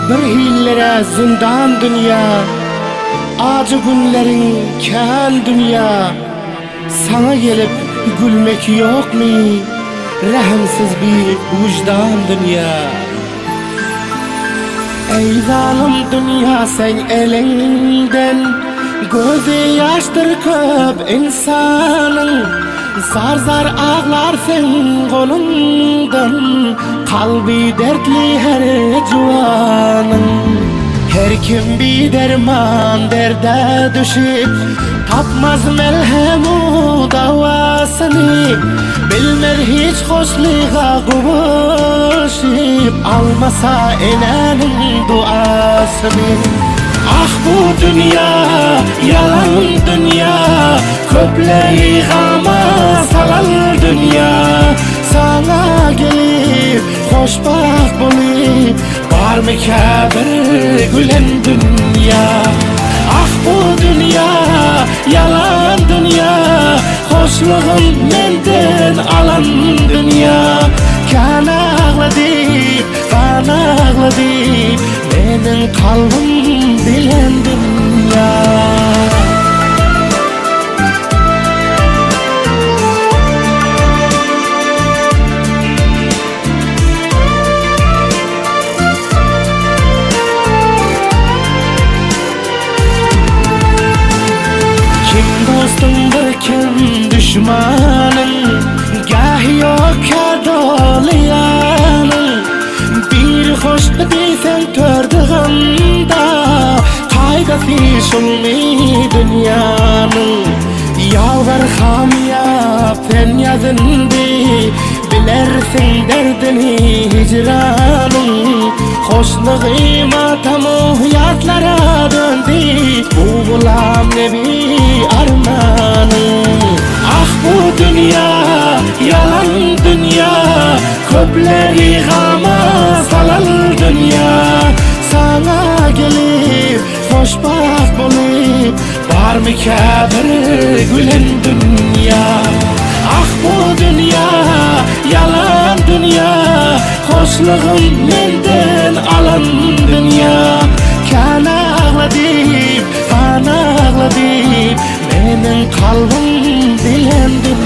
Bir hillere zindan dünya, acı günlerin kân dünya. Sana gelip gülmek yok mu? Rahimsiz bir vicdan dünya. Ey zalim dünya, sen elinden gözü yaştır köp insanın. Zar zar ağlar sen kolundan, kalbi dertli her civanın. Her kim bir derman derde düşüp, tapmaz melhemu davasını. Bilmer hiç hoşluğa kuvuşup, almasa enenin duasını. Ah bu dünya, yalan dünya, köpleri gama salan dünya. Sana gelip, hoşbak bulup, var mı kabir gülen dünya. Ah bu dünya, yalan dünya, hoşluğum menden alan dünya. Kan ağladı, kan ağladı, benim kalbim bilen dünya. Kim dostumdur, kim düşmanın, gah yok kadolayanın. Bir hoş deysen tördüğümda, kaygısı şulmi dünyanın. Yalvar hamiyap sen yazındı, bilersin derdini hicranın. Hoşluğuma tamu hayatlara döndü, bu gulam nebi armanın. Ah bu dünya, yalan dünya, köpleri gama salan dünya. Sana gelip, hoşbak bulup, var mı kabir gülen dünya. Ah bu dünya, yalan dünya, hoşluğum menden alan dünya. Kan ağladı, kan ağladı, benim kalbim bilen dünya.